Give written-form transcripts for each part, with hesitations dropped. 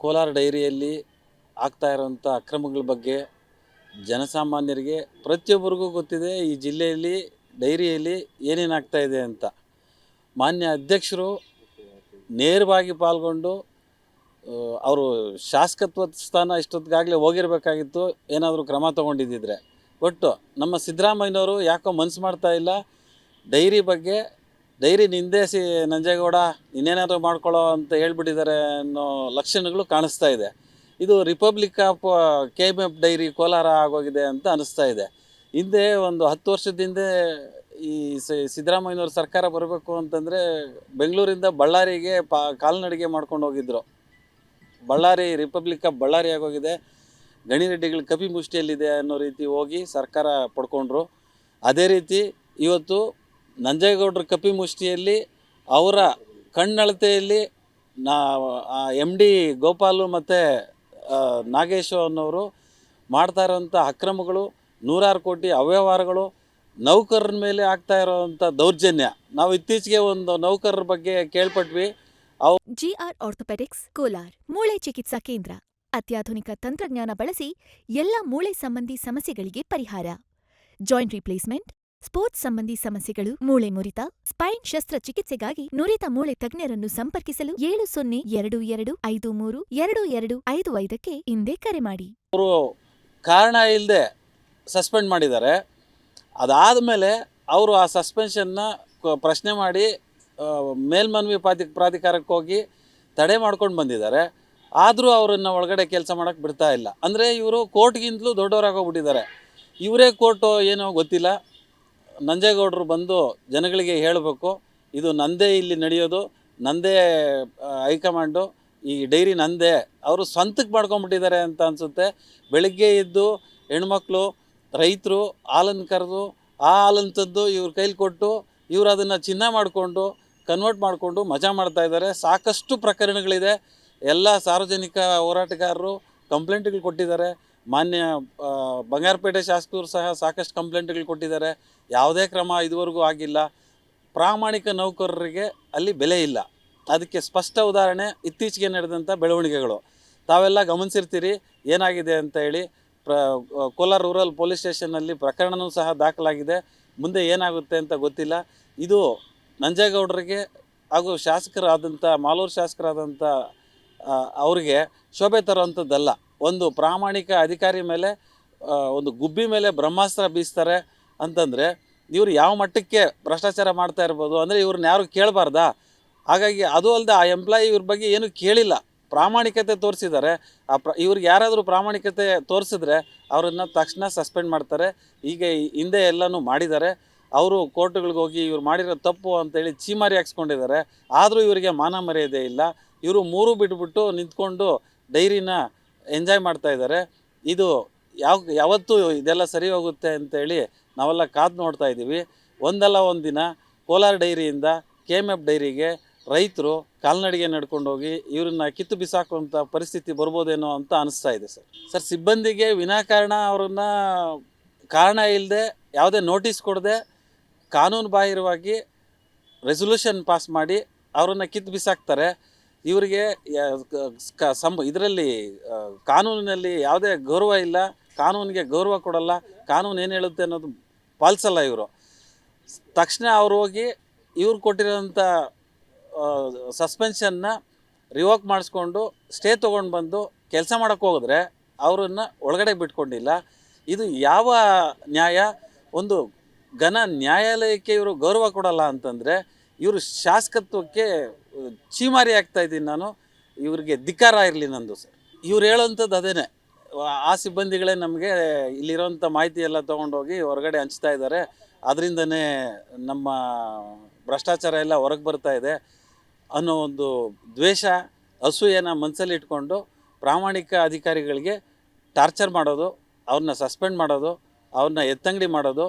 ಕೋಲಾರ ಡೈರಿಯಲ್ಲಿ ಆಗ್ತಾ ಇರೋಂಥ ಅಕ್ರಮಗಳ ಬಗ್ಗೆ ಜನಸಾಮಾನ್ಯರಿಗೆ ಪ್ರತಿಯೊಬ್ಬರಿಗೂ ಗೊತ್ತಿದೆ. ಈ ಜಿಲ್ಲೆಯಲ್ಲಿ ಡೈರಿಯಲ್ಲಿ ಏನೇನಾಗ್ತಾ ಇದೆ ಅಂತ ಮಾನ್ಯ ಅಧ್ಯಕ್ಷರು ನೇರವಾಗಿ ಪಾಲ್ಗೊಂಡು ಅವರು ಶಾಸಕತ್ವ ಸ್ಥಾನ ಇಷ್ಟೊತ್ತಿಗಾಗಲೇ ಹೋಗಿರಬೇಕಾಗಿತ್ತು, ಏನಾದರೂ ಕ್ರಮ ತೊಗೊಂಡಿದ್ದಿದ್ರೆ. ಒಟ್ಟು ನಮ್ಮ ಸಿದ್ದರಾಮಯ್ಯನವರು ಯಾಕೋ ಮನಸ್ಸು ಮಾಡ್ತಾ ಇಲ್ಲ. ಡೈರಿ ಬಗ್ಗೆ ಡೈರಿ ನಿಂದೇಸಿ ನಂಜೇಗೌಡ ಇನ್ನೇನಾದರೂ ಮಾಡ್ಕೊಳ್ಳೋ ಅಂತ ಹೇಳ್ಬಿಟ್ಟಿದ್ದಾರೆ ಅನ್ನೋ ಲಕ್ಷಣಗಳು ಕಾಣಿಸ್ತಾ ಇದೆ. ಇದು republic of KMF dairy Kolar ಆಗೋಗಿದೆ ಅಂತ ಅನಿಸ್ತಾ ಇದೆ. ಹಿಂದೆ ಒಂದು 10 ವರ್ಷದ ಹಿಂದೆ ಈ ಸಿದ್ದರಾಮಯ್ಯನವ್ರ ಸರ್ಕಾರ ಬರಬೇಕು ಅಂತಂದರೆ ಬೆಂಗಳೂರಿಂದ ಬಳ್ಳಾರಿಗೆ ಕಾಲ್ನಡಿಗೆ ಮಾಡ್ಕೊಂಡು ಹೋಗಿದ್ದರು. ಬಳ್ಳಾರಿ ರಿಪಬ್ಲಿಕ್ ಆಫ್ ಬಳ್ಳಾರಿ ಆಗೋಗಿದೆ, ಗಣಿರೆಡ್ಡಿಗಳ ಕಪಿ ಮುಷ್ಟಿಯಲ್ಲಿದೆ ಅನ್ನೋ ರೀತಿ ಹೋಗಿ ಸರ್ಕಾರ ಪಡ್ಕೊಂಡ್ರು. ಅದೇ ರೀತಿ ಇವತ್ತು ನಂಜೇಗೌಡರ ಕಪಿ ಮುಷ್ಟಿಯಲ್ಲಿ ಅವರ ಕಣ್ಣಳತೆಯಲ್ಲಿ MD ಗೋಪಾಲು ಮತ್ತು ನಾಗೇಶು ಅನ್ನೋರು ಮಾಡ್ತಾ ಇರೋವಂಥ ಅಕ್ರಮಗಳು, 100 ಕೋಟಿ ಅವ್ಯವಹಾರಗಳು, ನೌಕರರ ಮೇಲೆ ಆಗ್ತಾ ಇರೋವಂಥ ದೌರ್ಜನ್ಯ. ನಾವು ಇತ್ತೀಚೆಗೆ ಒಂದು ನೌಕರರ ಬಗ್ಗೆ ಕೇಳ್ಪಟ್ವಿ. GR ಆರ್ಥೋಪೆಡಿಕ್ಸ್ ಕೋಲಾರ್ ಮೂಳೆ ಚಿಕಿತ್ಸಾ ಕೇಂದ್ರ. ಅತ್ಯಾಧುನಿಕ ತಂತ್ರಜ್ಞಾನ ಬಳಸಿ ಎಲ್ಲ ಮೂಳೆ ಸಂಬಂಧಿ ಸಮಸ್ಯೆಗಳಿಗೆ ಪರಿಹಾರ. ಜಾಯಿಂಟ್ ರಿಪ್ಲೇಸ್ಮೆಂಟ್, ಸ್ಪೋರ್ಟ್ಸ್ ಸಂಬಂಧಿ ಸಮಸ್ಯೆಗಳು, ಮೂಳೆ ಮುರಿತ, ಸ್ಪೈನ್ ಶಸ್ತ್ರಚಿಕಿತ್ಸೆಗಾಗಿ ನುರಿತ ಮೂಳೆ ತಜ್ಞರನ್ನು ಸಂಪರ್ಕಿಸಲು 7022532255ಕ್ಕೆ ಹಿಂದೆ ಕರೆ ಮಾಡಿ. ಅವರು ಕಾರಣ ಇಲ್ಲದೆ ಸಸ್ಪೆಂಡ್ ಮಾಡಿದ್ದಾರೆ. ಅದಾದ ಮೇಲೆ ಅವರು ಆ ಸಸ್ಪೆನ್ಷನ್ನ ಪ್ರಶ್ನೆ ಮಾಡಿ ಮೇಲ್ಮನವಿ ಪ್ರಾಧಿಕಾರಕ್ಕೆ ಹೋಗಿ ತಡೆ ಮಾಡ್ಕೊಂಡು ಬಂದಿದ್ದಾರೆ. ಆದರೂ ಅವರನ್ನು ಒಳಗಡೆ ಕೆಲಸ ಮಾಡೋಕ್ಕೆ ಬಿಡ್ತಾ ಇಲ್ಲ. ಅಂದರೆ ಇವರು ಕೋರ್ಟ್ಗಿಂತಲೂ ದೊಡ್ಡವರಾಗೋಗ್ಬಿಟ್ಟಿದ್ದಾರೆ. ಇವರೇ ಕೋರ್ಟು ಏನೋ ಗೊತ್ತಿಲ್ಲ. ನಂಜೇಗೌಡರು ಬಂದು ಜನಗಳಿಗೆ ಹೇಳಬೇಕು, ಇದು ನಂದೇ ಇಲ್ಲಿ ನಡೆಯೋದು, ನಂದೇ ಹೈಕಮಾಂಡು, ಈ ಡೈರಿ ನಂದೇ. ಅವರು ಸ್ವಂತಕ್ಕೆ ಮಾಡ್ಕೊಂಬಿಟ್ಟಿದ್ದಾರೆ ಅಂತ ಅನಿಸುತ್ತೆ. ಬೆಳಗ್ಗೆ ಎದ್ದು ಹೆಣ್ಮಕ್ಳು, ರೈತರು ಹಾಲನ್ನು ಕರೆದು ಆ ಹಾಲನ್ನು ತಂದು ಇವ್ರ ಕೈಲಿ ಕೊಟ್ಟು ಇವರು ಅದನ್ನು ಚಿನ್ನ ಮಾಡಿಕೊಂಡು ಕನ್ವರ್ಟ್ ಮಾಡಿಕೊಂಡು ಮಜಾ ಮಾಡ್ತಾಯಿದ್ದಾರೆ. ಸಾಕಷ್ಟು ಪ್ರಕರಣಗಳಿದೆ. ಎಲ್ಲ ಸಾರ್ವಜನಿಕ ಹೋರಾಟಗಾರರು ಕಂಪ್ಲೇಂಟ್ಗಳು ಕೊಟ್ಟಿದ್ದಾರೆ. ಮಾನ್ಯ ಬಂಗಾರಪೇಟೆ ಶಾಸಕರು ಸಹ ಸಾಕಷ್ಟು ಕಂಪ್ಲೇಂಟ್ಗಳು ಕೊಟ್ಟಿದ್ದಾರೆ. ಯಾವುದೇ ಕ್ರಮ ಇದುವರೆಗೂ ಆಗಿಲ್ಲ. ಪ್ರಾಮಾಣಿಕ ನೌಕರರಿಗೆ ಅಲ್ಲಿ ಬೆಲೆ ಇಲ್ಲ. ಅದಕ್ಕೆ ಸ್ಪಷ್ಟ ಉದಾಹರಣೆ ಇತ್ತೀಚೆಗೆ ನಡೆದಂಥ ಬೆಳವಣಿಗೆಗಳು. ತಾವೆಲ್ಲ ಗಮನಿಸಿರ್ತೀರಿ ಏನಾಗಿದೆ ಅಂತ ಹೇಳಿ. ಕೋಲಾರ ರೂರಲ್ ಪೊಲೀಸ್ ಸ್ಟೇಷನ್ನಲ್ಲಿ ಪ್ರಕರಣವೂ ಸಹ ದಾಖಲಾಗಿದೆ. ಮುಂದೆ ಏನಾಗುತ್ತೆ ಅಂತ ಗೊತ್ತಿಲ್ಲ. ಇದು ನಂಜೇಗೌಡರಿಗೆ ಹಾಗೂ ಶಾಸಕರಾದಂಥ ಮಾಲೂರು ಶಾಸಕರಾದಂಥ ಅವರಿಗೆ ಶೋಭೆ ತರುವಂಥದ್ದಲ್ಲ. ಒಂದು ಪ್ರಾಮಾಣಿಕ ಅಧಿಕಾರಿ ಮೇಲೆ ಒಂದು ಗುಬ್ಬಿ ಮೇಲೆ ಬ್ರಹ್ಮಾಸ್ತ್ರ ಬೀಸ್ತಾರೆ ಅಂತಂದರೆ ಇವರು ಯಾವ ಮಟ್ಟಕ್ಕೆ ಭ್ರಷ್ಟಾಚಾರ ಮಾಡ್ತಾ ಇರ್ಬೋದು. ಅಂದರೆ ಇವ್ರನ್ನ ಯಾರು ಕೇಳಬಾರ್ದಾ? ಹಾಗಾಗಿ ಅದು ಅಲ್ಲದೆ ಆ ಎಂಪ್ಲಾಯಿ ಇವ್ರ ಬಗ್ಗೆ ಏನೂ ಕೇಳಿಲ್ಲ, ಪ್ರಾಮಾಣಿಕತೆ ತೋರಿಸಿದ್ದಾರೆ. ಇವ್ರಿಗೆ ಯಾರಾದರೂ ಪ್ರಾಮಾಣಿಕತೆ ತೋರಿಸಿದ್ರೆ ಅವರನ್ನು ತಕ್ಷಣ ಸಸ್ಪೆಂಡ್ ಮಾಡ್ತಾರೆ. ಈಗ ಹಿಂದೆ ಎಲ್ಲನೂ ಮಾಡಿದ್ದಾರೆ. ಅವರು ಕೋರ್ಟ್ಗಳಿಗೆ ಹೋಗಿ ಇವ್ರು ಮಾಡಿರೋ ತಪ್ಪು ಅಂತೇಳಿ ಚೀಮಾರಿ ಹಾಕ್ಸ್ಕೊಂಡಿದ್ದಾರೆ. ಆದರೂ ಇವರಿಗೆ ಮಾನ ಮರ್ಯಾದೆ ಇಲ್ಲ. ಇವರು ಮೂರು ಬಿಟ್ಬಿಟ್ಟು ನಿಂತ್ಕೊಂಡು ಡೈರಿನ ಎಂಜಾಯ್ ಮಾಡ್ತಾಯಿದ್ದಾರೆ. ಇದು ಯಾವತ್ತೂ ಇದೆಲ್ಲ ಸರಿ ಹೋಗುತ್ತೆ ಅಂತೇಳಿ ನಾವೆಲ್ಲ ಕಾದು ನೋಡ್ತಾ ಇದ್ದೀವಿ. ಒಂದಲ್ಲ ಒಂದು ದಿನ ಕೋಲಾರ ಡೈರಿಯಿಂದ KMF ಡೈರಿಗೆ ರೈತರು ಕಾಲ್ನಡಿಗೆ ನಡ್ಕೊಂಡು ಹೋಗಿ ಇವ್ರನ್ನ ಕಿತ್ತು ಬಿಸಾಕುವಂಥ ಪರಿಸ್ಥಿತಿ ಬರ್ಬೋದೇನೋ ಅಂತ ಅನಿಸ್ತಾ ಇದೆ ಸರ್. ಸಿಬ್ಬಂದಿಗೆ ವಿನಾಕಾರಣ ಅವ್ರನ್ನ ಕಾರಣ ಇಲ್ಲದೆ ಯಾವುದೇ ನೋಟಿಸ್ ಕೊಡದೆ ಕಾನೂನು ಬಾಹಿರವಾಗಿ ರೆಸೊಲ್ಯೂಷನ್ ಪಾಸ್ ಮಾಡಿ ಅವರನ್ನು ಕಿತ್ತು ಬಿಸಾಕ್ತಾರೆ. ಇವರಿಗೆ ಇದರಲ್ಲಿ ಕಾನೂನಿನಲ್ಲಿ ಯಾವುದೇ ಗೌರವ ಇಲ್ಲ, ಕಾನೂನಿಗೆ ಗೌರವ ಕೊಡಲ್ಲ, ಕಾನೂನು ಏನು ಹೇಳುತ್ತೆ ಅನ್ನೋದು ಪಾಲಿಸಲ್ಲ ಇವರು. ತಕ್ಷಣ ಅವ್ರು ಹೋಗಿ ಇವ್ರು ಕೊಟ್ಟಿರೋಂಥ ಸಸ್ಪೆನ್ಷನ್ನ ರಿವೋಕ್ ಮಾಡಿಸ್ಕೊಂಡು ಸ್ಟೇ ತೊಗೊಂಡು ಬಂದು ಕೆಲಸ ಮಾಡೋಕ್ಕೆ ಹೋಗಿದ್ರೆ ಅವರನ್ನು ಒಳಗಡೆ ಬಿಟ್ಕೊಂಡಿಲ್ಲ. ಇದು ಯಾವ ನ್ಯಾಯ? ಒಂದು ಘನ ನ್ಯಾಯಾಲಯಕ್ಕೆ ಇವರು ಗೌರವ ಕೊಡಲ್ಲ ಅಂತಂದರೆ ಇವರು ಶಾಸಕತ್ವಕ್ಕೆ ಚೀಮಾರಿ ಆಗ್ತಾಯಿದ್ದೀನಿ ನಾನು. ಇವ್ರಿಗೆ ಧಿಕ್ಕಾರ ಇರಲಿ ನಂದು ಸರ್. ಇವ್ರು ಹೇಳೋವಂಥದ್ದು ಅದೇ. ಆ ಸಿಬ್ಬಂದಿಗಳೇ ನಮಗೆ ಇಲ್ಲಿರೋಂಥ ಮಾಹಿತಿ ಎಲ್ಲ ತೊಗೊಂಡೋಗಿ ಹೊರಗಡೆ ಹಂಚ್ತಾ ಇದ್ದಾರೆ. ಅದರಿಂದನೇ ನಮ್ಮ ಭ್ರಷ್ಟಾಚಾರ ಎಲ್ಲ ಹೊರಗೆ ಬರ್ತಾ ಇದೆ ಅನ್ನೋ ಒಂದು ದ್ವೇಷ, ಅಸೂಯೆನ ಮನಸ್ಸಲ್ಲಿ ಇಟ್ಕೊಂಡು ಪ್ರಾಮಾಣಿಕ ಅಧಿಕಾರಿಗಳಿಗೆ ಟಾರ್ಚರ್ ಮಾಡೋದು, ಅವ್ರನ್ನ ಸಸ್ಪೆಂಡ್ ಮಾಡೋದು, ಅವ್ರನ್ನ ಎತ್ತಂಗಡಿ ಮಾಡೋದು.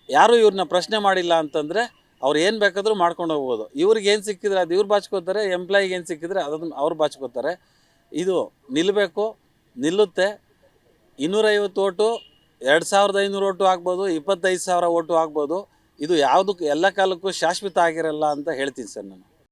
ಯಾರೂ ಇವ್ರನ್ನ ಪ್ರಶ್ನೆ ಮಾಡಿಲ್ಲ ಅಂತಂದರೆ ಅವ್ರು ಏನು ಬೇಕಾದರೂ ಮಾಡ್ಕೊಂಡು ಹೋಗ್ಬೋದು. ಇವ್ರಿಗೆ ಏನು ಸಿಕ್ಕಿದ್ರೆ ಅದು ಇವ್ರು ಬಾಚ್ಕೋತಾರೆ, ಎಂಪ್ಲಾಯಿಗೆ ಏನು ಸಿಕ್ಕಿದ್ರೆ ಅದನ್ನು ಅವ್ರು ಬಾಚ್ಕೋತಾರೆ. ಇದು ನಿಲ್ಲಬೇಕು, ನಿಲ್ಲುತ್ತೆ. 250 ಓಟು, 2500 ಓಟು ಆಗ್ಬೋದು, 25,000 ಓಟು ಆಗ್ಬೋದು. ಇದು ಯಾವುದಕ್ಕೂ ಎಲ್ಲ ಕಾಲಕ್ಕೂ ಶಾಶ್ವತ ಆಗಿರಲ್ಲ ಅಂತ ಹೇಳ್ತೀನಿ ಸರ್ ನಾನು.